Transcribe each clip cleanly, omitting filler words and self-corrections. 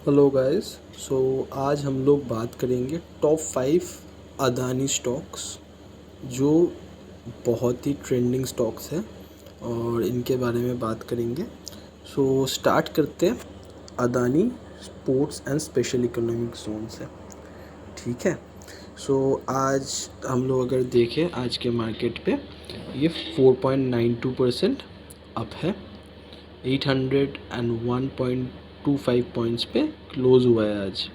Hello guys. सो आज हम लोग बात करेंगे टॉप 5 अदानी स्टॉक्स जो बहुत ही ट्रेंडिंग स्टॉक्स हैं और इनके बारे में बात करेंगे। सो स्टार्ट करते हैं Adani ports and special economic zone से। ठीक है। सो आज हम लोग अगर देखें आज के मार्केट पे ये 4.92% अप है, 801.25 पॉइंट्स पे क्लोज हुआ है आज।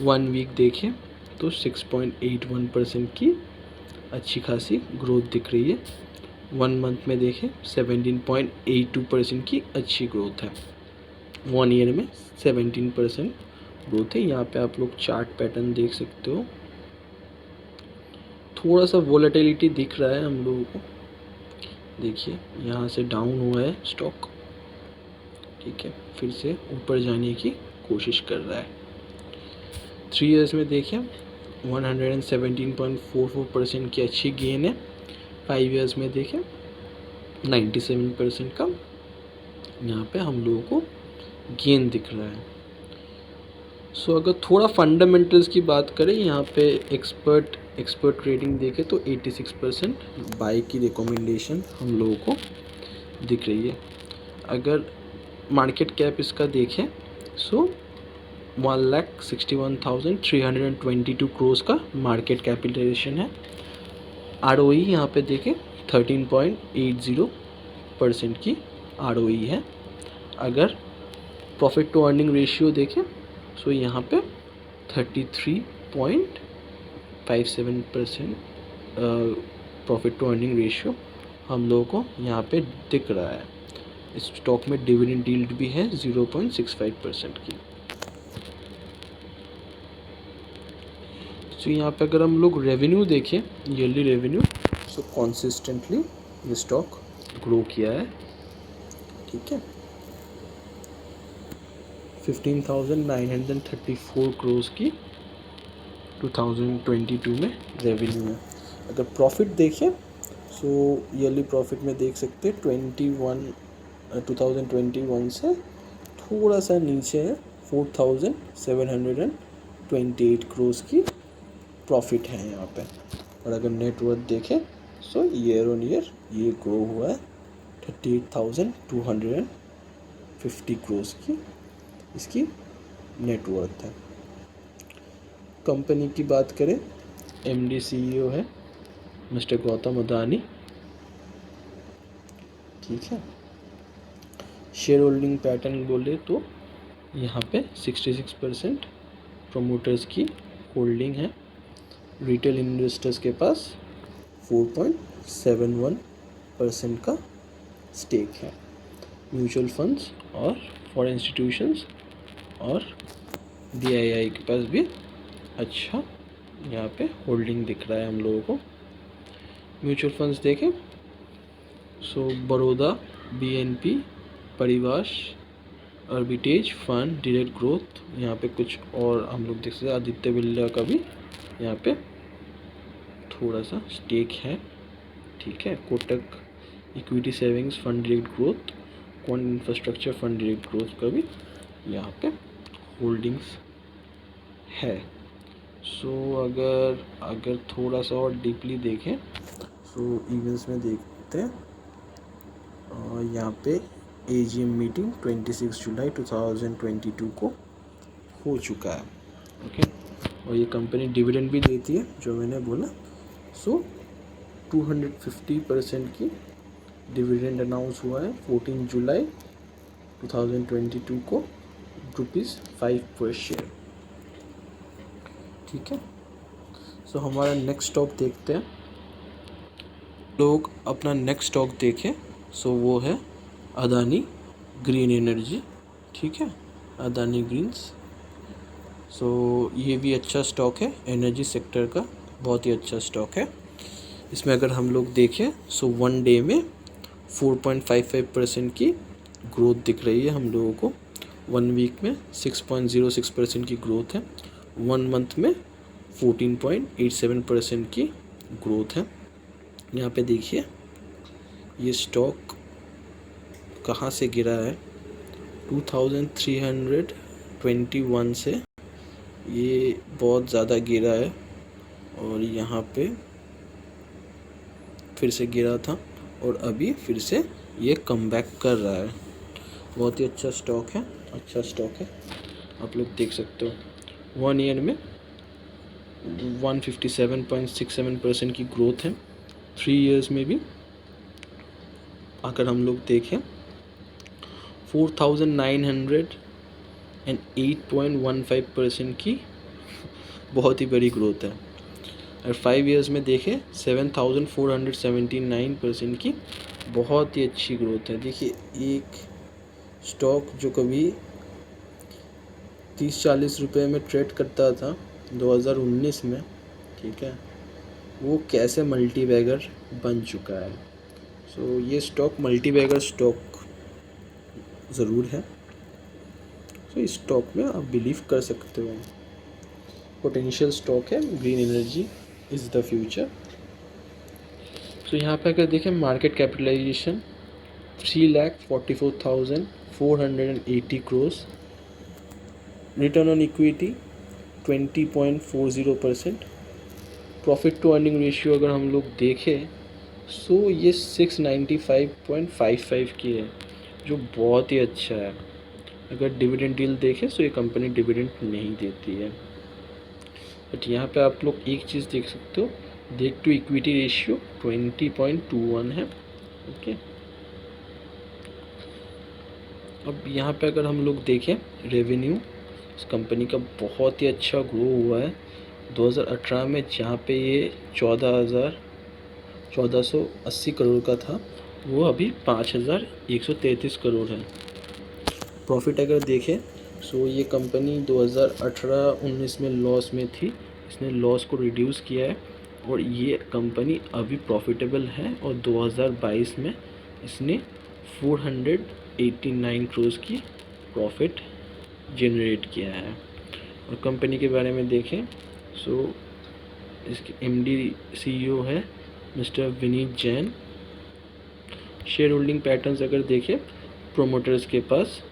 1 वीक देखें तो 6.81% की अच्छी खासी ग्रोथ दिख रही है। 1 मंथ में देखें 17.82% की अच्छी ग्रोथ है। 1 ईयर में 17% ग्रोथ है। यहाँ पे आप लोग चार्ट पैटर्न देख सकते हो, थोड़ा सा वोलेटिलिटी दिख रहा है हम लोगों को। देखिए यहाँ से डाउन हुआ है स्टॉक, ठीक है, फिर से ऊपर जाने की कोशिश कर रहा है। 3 इयर्स में देखें 117.44% की अच्छी गेन है। 5 इयर्स में देखें 97% का यहाँ पे हम लोगों को गेन दिख रहा है। सो अगर थोड़ा फंडामेंटल्स की बात करें, यहाँ पे एक्सपर्ट रेटिंग देखें तो 86% बाई की रिकमेंडेशन हम लोगों को दिख रही है। अगर मार्केट कैप इसका देखें सो 1,61,322 करोड़ का मार्केट कैपिटलाइजेशन है। आरओई यहाँ पे देखें 13.80% की आरओई है। अगर प्रॉफिट टू अर्निंग रेशियो देखें सो यहाँ पे 33.57% प्रॉफिट टू अर्निंग रेशियो हम लोगों को यहाँ पे दिख रहा है। इस स्टॉक में डिविडेंड यील्ड भी है 0.65% की। तो यहाँ पे अगर हम लोग रेवेन्यू देखें, ईयरली रेवेन्यू, सो कॉन्सिस्टेंटली ये स्टॉक ग्रो किया है। ठीक है, 15,934 करोड़ की 2022 में रेवेन्यू है। अगर प्रॉफिट देखें सो ईयरली प्रॉफिट में देख सकते हैं 2021 से थोड़ा सा नीचे है, 4,728 करोड़ की प्रॉफिट है यहाँ पे। और अगर नेटवर्थ देखें सो ईयर ऑन ईयर ये ग्रो हुआ है, 38,250 करोड़ की इसकी नेटवर्थ है। कंपनी की बात करें, एमडी सीईओ है मिस्टर गौतम अदानी। ठीक है, शेयर होल्डिंग पैटर्न बोले तो यहाँ पे 66% प्रोमोटर्स की होल्डिंग है। रिटेल इन्वेस्टर्स के पास 4.71% का स्टेक है। म्यूचुअल फंड्स और फॉरेन इंस्टीट्यूशंस और डीआईआई के पास भी अच्छा यहाँ पे होल्डिंग दिख रहा है हम लोगों को। म्यूचुअल फंड्स देखें so Baroda, BNP, Paribas, arbitrage fund, direct growth, यहाँ पे कुछ और हम लोग देख सकते हैं। आदित्य बिरला का भी यहाँ पे थोड़ा सा स्टेक है। ठीक है, Kotak equity savings fund direct growth, quant infrastructure fund direct growth का भी यहाँ पे होल्डिंग्स है। सो अगर थोड़ा सा और डीपली देखें सो इवेंट्स में देखते हैं, यहाँ पे एजीएम मीटिंग 26 जुलाई 2022 को हो चुका है। ओके, और ये कंपनी डिविडेंड भी देती है जो मैंने बोला। सो 250% की डिविडेंड अनाउंस हुआ है 14 जुलाई 2022 को, ₹5 पर शेयर। ठीक है, सो हमारा नेक्स्ट स्टॉक देखते हैं। लोग अपना नेक्स्ट स्टॉक देखें सो वो है अदानी ग्रीन एनर्जी। ठीक है, अदानी ग्रीन्स। सो ये भी अच्छा स्टॉक है, एनर्जी सेक्टर का बहुत ही अच्छा स्टॉक है। इसमें अगर हम लोग देखें सो 1 डे में 4.55% की ग्रोथ दिख रही है हम लोगों को। 1 वीक में 6.06% की ग्रोथ है। 1 मंथ में 14.87% की ग्रोथ है। यहाँ पे देखिए ये स्टॉक कहाँ से गिरा है, 2300 21 से ये बहुत ज़्यादा गिरा है और यहाँ पे फिर से गिरा था और अभी फिर से ये कमबैक कर रहा है। बहुत ही अच्छा स्टॉक है, अच्छा स्टॉक है, आप लोग देख सकते हो। 1 ईयर में 157.67% की ग्रोथ है। 3 इयर्स में भी अगर हम लोग देखें 4908.15% की बहुत ही बड़ी ग्रोथ है। और 5 इयर्स में देखें 7479% की बहुत ही अच्छी ग्रोथ है। देखिए एक स्टॉक जो कभी 30-40 रुपये में ट्रेड करता था 2019 में, ठीक है, वो कैसे मल्टी बैगर बन चुका है। सो ये स्टॉक मल्टी बैगर स्टॉक ज़रूर है। सो इस स्टॉक में आप बिलीव कर सकते हो, पोटेंशियल स्टॉक है। Green energy is the future. So यहाँ पे अगर देखें market capitalization 3,44,480 crore, return on equity 20.40%, profit to earning ratio अगर हम लोग देखें सो ये 695.55 की है, जो बहुत ही अच्छा है। अगर डिविडेंड डील देखें तो ये कंपनी डिविडेंड नहीं देती है। बट यहाँ पे आप लोग एक चीज़ देख सकते हो, डेट टू इक्विटी रेशियो 20.21 है। ओके, अब यहाँ पे अगर हम लोग देखें रेवेन्यू इस कंपनी का बहुत ही अच्छा ग्रो हुआ है 2018 में, जहाँ पे ये 1480 करोड़ का था, वो अभी 5133 करोड़ है। प्रॉफिट अगर देखें सो ये कंपनी 2018-19 में लॉस में थी, इसने लॉस को रिड्यूस किया है और ये कंपनी अभी प्रॉफिटेबल है। और 2022 में इसने 489 करोड़ की प्रॉफिट जनरेट किया है। और कंपनी के बारे में देखें सो इसके एमडी सीईओ है mister Vineet Jain. Share holding patterns अगर देखें, प्रोमोटर्स के पास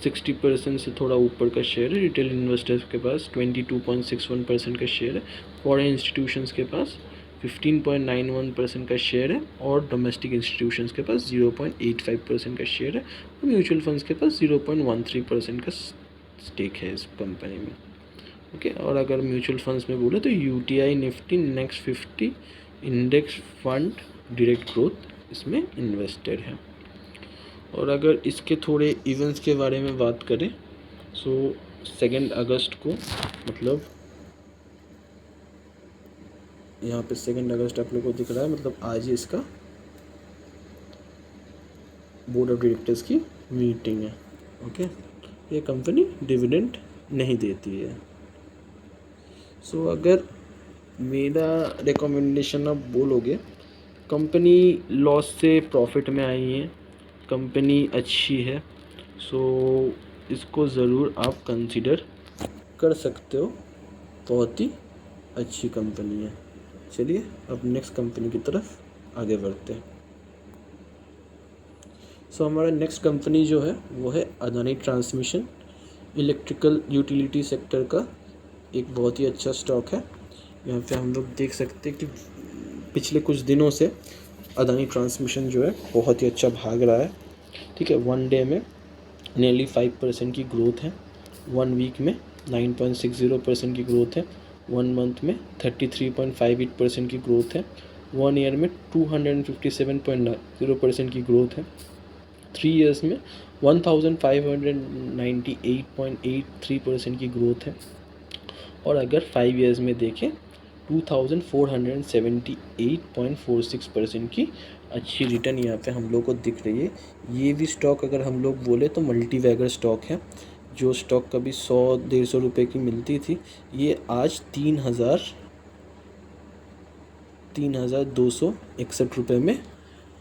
60% से थोड़ा ऊपर का शेयर है, रिटेल इन्वेस्टर्स के पास 22.61% का शेयर है, फॉरेन इंस्टीट्यूशंस के पास 15.91% का शेयर है और डोमेस्टिक इंस्टीट्यूशंस के पास 0.85% का शेयर है और म्यूचुअल फंड्स के पास 0.13% का स्टेक है इस कंपनी में। ओके, और अगर म्यूचुअल फंड्स में बोले तो UTI Nifty next 50 index fund direct growth इसमें इन्वेस्टेड है। और अगर इसके थोड़े इवेंट्स के बारे में बात करें सो 2 अगस्त को, मतलब यहाँ पे 2 अगस्त आप लोगों को दिख रहा है, मतलब आज ही इसका बोर्ड ऑफ डायरेक्टर्स की मीटिंग है। ओके, ये कंपनी डिविडेंड नहीं देती है। सो अगर मेरा रिकमेंडेशन आप बोलोगे, कंपनी लॉस से प्रॉफिट में आई है, कंपनी अच्छी है, सो इसको ज़रूर आप कंसिडर कर सकते हो, बहुत ही अच्छी कंपनी है। चलिए अब नेक्स्ट कंपनी की तरफ आगे बढ़ते हैं। सो हमारा नेक्स्ट कंपनी जो है वो है Adani transmission, electrical utility sector का एक बहुत ही अच्छा स्टॉक है। यहाँ पे हम लोग देख सकते हैं कि पिछले कुछ दिनों से अदानी ट्रांसमिशन जो है बहुत ही अच्छा भाग रहा है। ठीक है, 1 डे में नियरली 5% की ग्रोथ है, 1 वीक में 9.60% की ग्रोथ है, 1 मंथ में 33.58% की ग्रोथ है, 1 ईयर में 257.0% की ग्रोथ है, 3 इयर्स में 1598.83% की ग्रोथ है। और अगर 5 इयर्स में देखें 2478.46% की अच्छी रिटर्न यहाँ पे हम लोग को दिख रही है। ये भी स्टॉक अगर हम लोग बोले तो मल्टी बैगर स्टॉक है। जो स्टॉक कभी 100-150 रुपये की मिलती थी, ये आज 3,261 रुपये में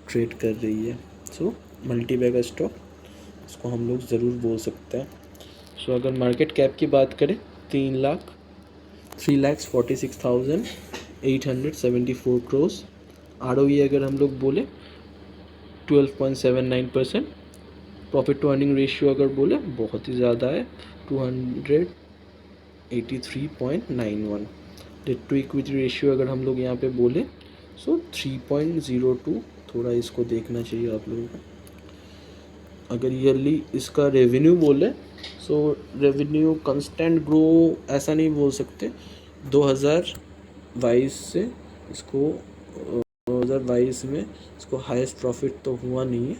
ट्रेड कर रही है। सो मल्टी बैगर स्टॉक इसको हम लोग ज़रूर बोल सकते हैं। सो अगर मार्केट कैप की बात करें 3,46,874 करोड़। ROE अगर हम लोग बोले 12.79%, प्रॉफिट टू अर्निंग रेशियो अगर बोले बहुत ही ज़्यादा है 283.91। डेट टू इक्विटी रेशियो अगर हम लोग यहाँ पे बोले सो 3.02, थोड़ा इसको देखना चाहिए आप लोगों को। अगर ईयरली इसका रेवेन्यू बोले सो रेवेन्यू कंस्टेंट ग्रो ऐसा नहीं बोल सकते, 2022 से इसको 2022 में इसको हाईएस्ट प्रॉफिट तो हुआ नहीं है,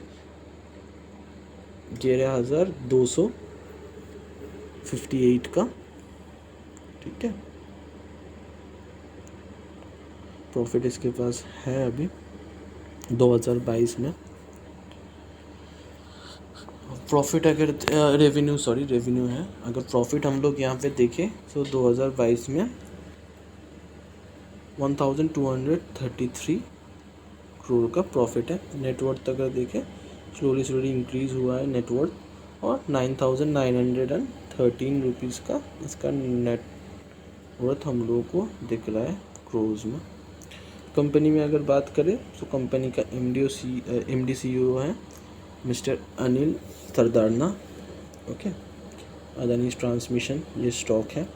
11,258 का, ठीक है, प्रॉफिट इसके पास है अभी 2022 में। प्रॉफिट अगर रेवेन्यू है, अगर प्रॉफिट हम लोग यहाँ पे देखें तो 2022 में 1233 करोड़ का प्रॉफिट है। नेटवर्थ अगर देखें स्लोली इंक्रीज़ हुआ है नेटवर्थ, और 9,913 रुपीज़ का इसका नेटवर्थ हम लोगों को दिख रहा है क्रोज में। कंपनी में अगर बात करें तो कंपनी का एमडी सीईओ है mister Anil Sardana, okay. Adani Transmission ये स्टॉक है।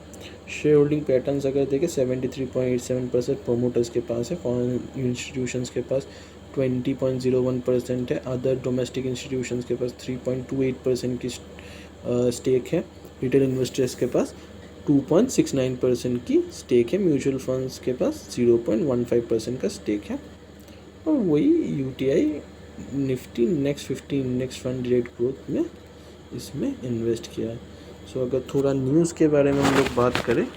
शेयर होल्डिंग पैटर्न्स अगर देखें 73.87% प्रोमोटर्स के पास है, फॉरेन इंस्टीट्यूशंस के पास 20.01% है, अदर डोमेस्टिक इंस्टीट्यूशंस के पास 3.28% की स्टेक है, रिटेल इन्वेस्टर्स के पास 2.69% की स्टेक है, म्यूचुअल फंड्स के पास 0.15% का स्टेक है, और वही UTI Nifty next 50 index fund rate growth में इसमें इन्वेस्ट किया है। सो अगर थोड़ा न्यूज़ के बारे में हम लोग बात करें,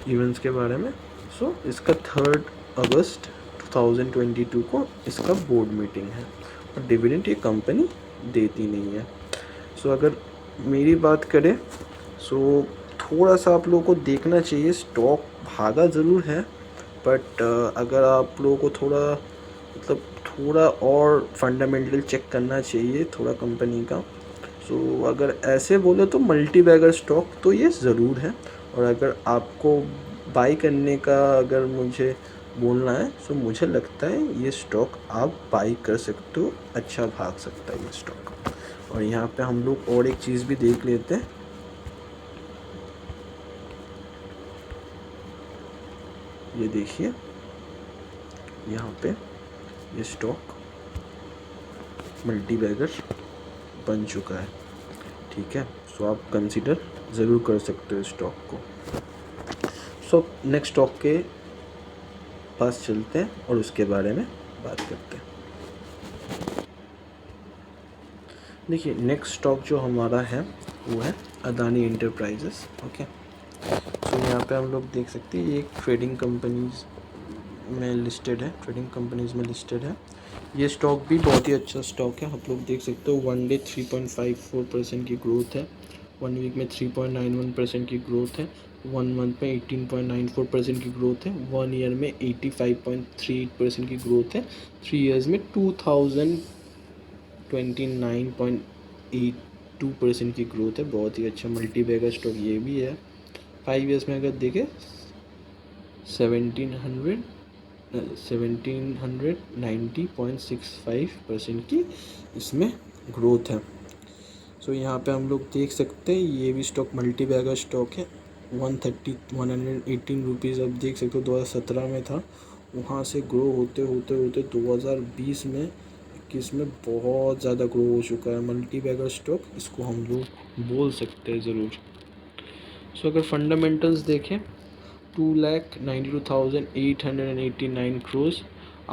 इवेंट्स के बारे में, सो इसका 3 अगस्त 2022 को इसका बोर्ड मीटिंग है, और डिविडेंड ये कंपनी देती नहीं है। सो अगर मेरी बात करें सो थोड़ा सा आप लोगों को देखना चाहिए, स्टॉक भागा ज़रूर है, बट अगर आप लोगों को थोड़ा और फंडामेंटल चेक करना चाहिए थोड़ा कंपनी का। सो अगर ऐसे बोले तो मल्टी बैगर स्टॉक तो ये ज़रूर है, और अगर आपको बाई करने का अगर मुझे बोलना है तो मुझे लगता है ये स्टॉक आप बाई कर सकते हो, अच्छा भाग सकता है ये स्टॉक। और यहाँ पे हम लोग और एक चीज़ भी देख लेते हैं, ये देखिए यहाँ पे ये स्टॉक मल्टी बैगर बन चुका है, ठीक है। सो आप कंसीडर ज़रूर कर सकते हो स्टॉक को। सो नेक्स्ट स्टॉक के पास चलते हैं और उसके बारे में बात करते हैं। देखिए नेक्स्ट स्टॉक जो हमारा है वो है अदानी एंटरप्राइजेस, ओके। सो यहाँ पे हम लोग देख सकते हैं ये एक ट्रेडिंग कंपनीज में लिस्टेड है, ये स्टॉक भी बहुत ही अच्छा स्टॉक है। आप लोग देख सकते हो 1 डे 3.54% की ग्रोथ है, 1 वीक में 3.91% की ग्रोथ है, 1 मंथ में 18.94% की ग्रोथ है, 1 ईयर में 85.38% की ग्रोथ है, 3 इयर्स में 2029.82% की ग्रोथ है। बहुत ही अच्छा मल्टी बैगर स्टॉक ये भी है। 5 इयर्स में अगर देखें 1790.65% की इसमें ग्रोथ है। सो यहाँ पे हम लोग देख सकते हैं ये भी स्टॉक मल्टी बैगर स्टॉक है। 118 रुपीज़ अब देख सकते हो 2017 में था, वहाँ से ग्रो होते 2020 में 21 में बहुत ज़्यादा ग्रो हो चुका है मल्टी बैगर स्टॉक, इसको हम लोग बोल सकते हैं ज़रूर। सो अगर फंडामेंटल्स देखें 2,92,889 करोड़,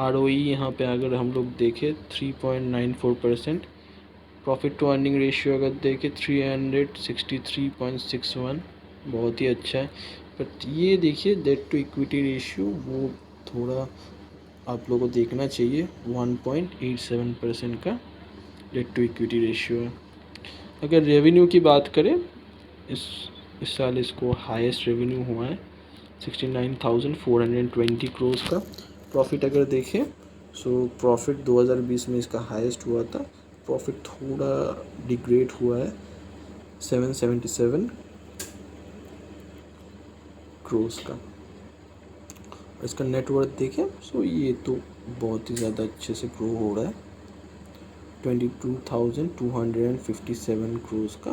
ROE यहाँ पे अगर हम लोग देखें 3.94%, प्रॉफिट टू अर्निंग रेशियो अगर देखें 363.61, बहुत ही अच्छा है। बट ये देखिए डेट टू इक्विटी रेशियो वो थोड़ा आप लोगों को देखना चाहिए, 1.87% का डेट टू इक्विटी रेशियो है। अगर रेवेन्यू की बात करें इस साल इसको हाईएस्ट रेवेन्यू हुआ है 69,420 करोड़ का। प्रॉफिट अगर देखें सो प्रॉफिट 2020 में इसका हाईएस्ट हुआ था, प्रॉफिट थोड़ा डिग्रेड हुआ है 777 करोड़ का। इसका नेटवर्थ देखें सो ये तो बहुत ही ज़्यादा अच्छे से ग्रो हो रहा है 22,257 करोड़ का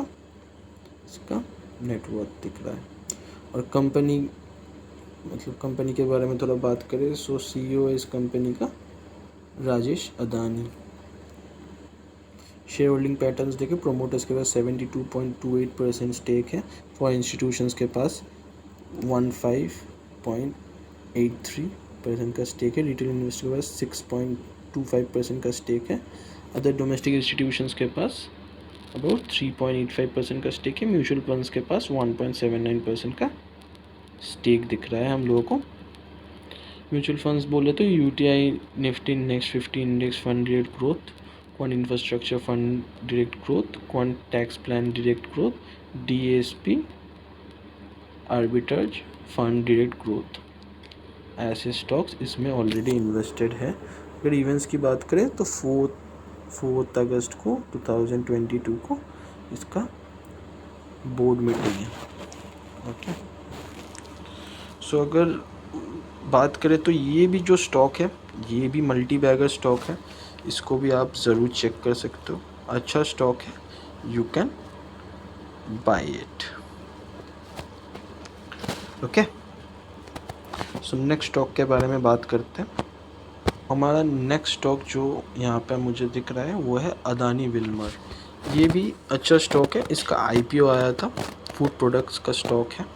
इसका नेटवर्थ दिख रहा है। और कंपनी मतलब कंपनी के बारे में थोड़ा बात करें, सो CEO है इस कंपनी का Rajesh Adani. Share holding patterns देखें, प्रोमोटर्स के पास 72.28% स्टेक है, फॉरेन इंस्टीट्यूशंस के पास 15.83% का स्टेक है, रिटेल इन्वेस्टर के पास 6.25% का स्टेक है, अदर डोमेस्टिक इंस्टीट्यूशंस के पास अबाउट 3.85% का स्टेक है, म्यूचुअल फंड्स के पास 1.79% का स्टेक दिख रहा है हम लोगों को। म्यूचुअल फंड्स बोले तो UTI Nifty next 50 index fund direct growth, quant infrastructure fund direct growth, quant tax plan direct growth, DSP arbitrage fund direct growth, ऐसे स्टॉक्स इसमें ऑलरेडी इन्वेस्टेड है। अगर इवेंट्स की बात करें तो 4 अगस्त को 2022 को इसका बोर्ड मीटिंग है। ओके, सो अगर बात करें तो ये भी जो स्टॉक है ये भी मल्टी बैगर स्टॉक है, इसको भी आप ज़रूर चेक कर सकते हो, अच्छा स्टॉक है, you can buy it. Okay, so next stock के बारे में बात करते हैं। हमारा नेक्स्ट स्टॉक जो यहाँ पे मुझे दिख रहा है वो है अदानी विल्मर। ये भी अच्छा स्टॉक है, इसका IPO आया था, फूड प्रोडक्ट्स का स्टॉक है,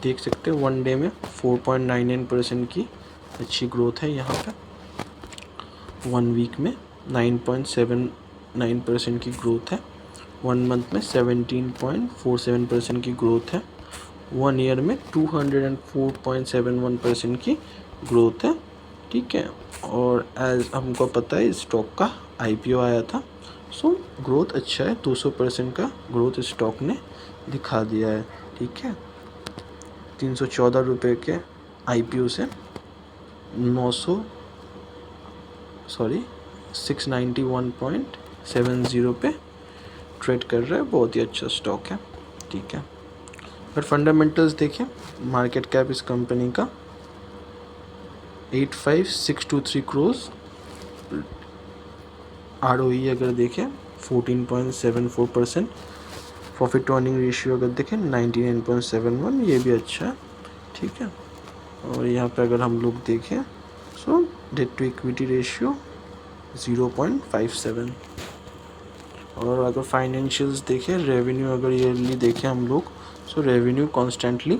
देख सकते हैं 1 डे में 4.99% की अच्छी ग्रोथ है यहाँ पे, 1 वीक में 9.79% की ग्रोथ है, 1 मंथ में 17.47% की ग्रोथ है, 1 ईयर में 204.71% की ग्रोथ है। ठीक है, और एज हमको पता है इस स्टॉक का IPO आया था, सो ग्रोथ अच्छा है, 200% का ग्रोथ इस स्टॉक ने दिखा दिया है। ठीक है, 314 रुपये के IPO से 691.70 पे ट्रेड कर रहा है, बहुत ही अच्छा स्टॉक है। ठीक है, अगर फंडामेंटल्स देखें, मार्केट कैप इस कंपनी का 85,623 करोड़, ROE अगर देखें 14.74%, प्रॉफिट टू अर्निंग रेशियो अगर देखें 99.71, ये भी अच्छा है। ठीक है, और यहाँ पे अगर हम लोग देखें सो डेट टू इक्विटी रेशियो 0.57, और अगर फाइनेंशियल्स देखें, रेवेन्यू अगर ईयरली देखें हम लोग, सो रेवेन्यू कॉन्स्टेंटली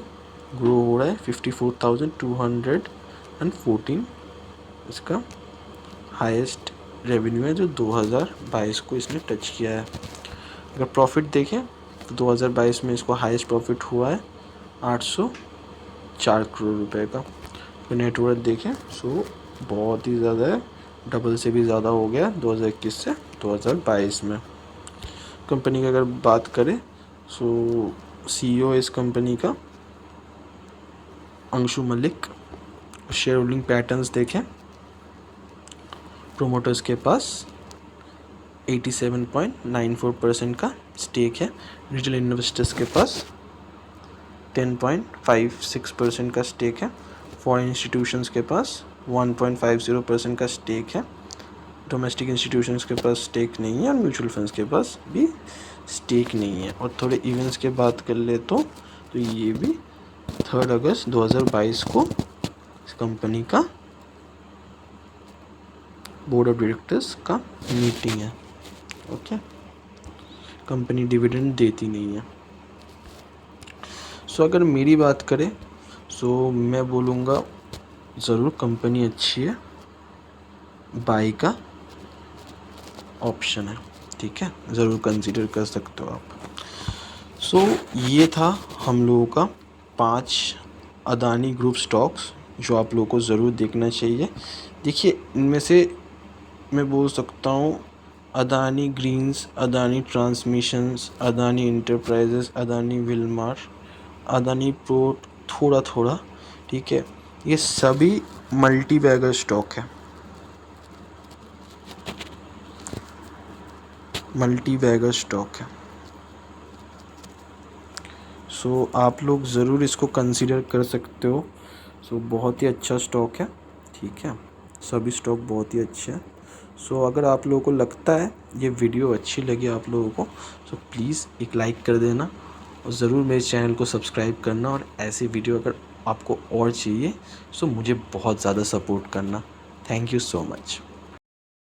ग्रो हो रहा है, 54,214 इसका हाईएस्ट रेवेन्यू है जो 2022 को इसने टच किया है। अगर प्रॉफिट देखें तो 2022 में इसको हाईएस्ट प्रॉफिट हुआ है 804 करोड़ रुपए का। तो नेटवर्थ देखें सो बहुत ही ज़्यादा है, डबल से भी ज़्यादा हो गया 2021 से 2022 में। कंपनी की अगर बात करें सो CEO इस कंपनी का Anshu Malik. Share holding patterns देखें, प्रोमोटर्स के पास 87.94% का स्टेक है, रिटेल इन्वेस्टर्स के पास 10.56% का स्टेक है, फॉरेन इंस्टीट्यूशंस के पास 1.50% का स्टेक है, डोमेस्टिक इंस्टीट्यूशंस के पास स्टेक नहीं है, और म्यूचुअल फंड्स के पास भी स्टेक नहीं है। और थोड़े इवेंट्स के बात कर ले तो ये भी 3 अगस्त 2022 को इस कंपनी का बोर्ड ऑफ डायरेक्टर्स का मीटिंग है। ओके, कंपनी डिविडेंड देती नहीं है। सो अगर मेरी बात करें सो मैं बोलूँगा ज़रूर कंपनी अच्छी है, बाई का ऑप्शन है। ठीक है, ज़रूर कंसीडर कर सकते हो आप। सो ये था हम लोगों का 5 अदानी ग्रुप स्टॉक्स जो आप लोगों को ज़रूर देखना चाहिए। देखिए, इनमें से मैं बोल सकता हूँ Adani Greens, Adani Transmissions, Adani Enterprises, Adani Wilmar, Adani Port, थोड़ा थोड़ा। ठीक है, ये सभी मल्टी बैगर स्टॉक है, मल्टी बैगर स्टॉक है। सो आप लोग ज़रूर इसको कंसीडर कर सकते हो। सो बहुत ही अच्छा स्टॉक है। ठीक है, सभी स्टॉक बहुत ही अच्छे हैं। सो अगर आप लोगों को लगता है ये वीडियो अच्छी लगी आप लोगों को, सो प्लीज़ एक लाइक कर देना और ज़रूर मेरे चैनल को सब्सक्राइब करना, और ऐसी वीडियो अगर आपको और चाहिए सो मुझे बहुत ज़्यादा सपोर्ट करना। Thank you so much.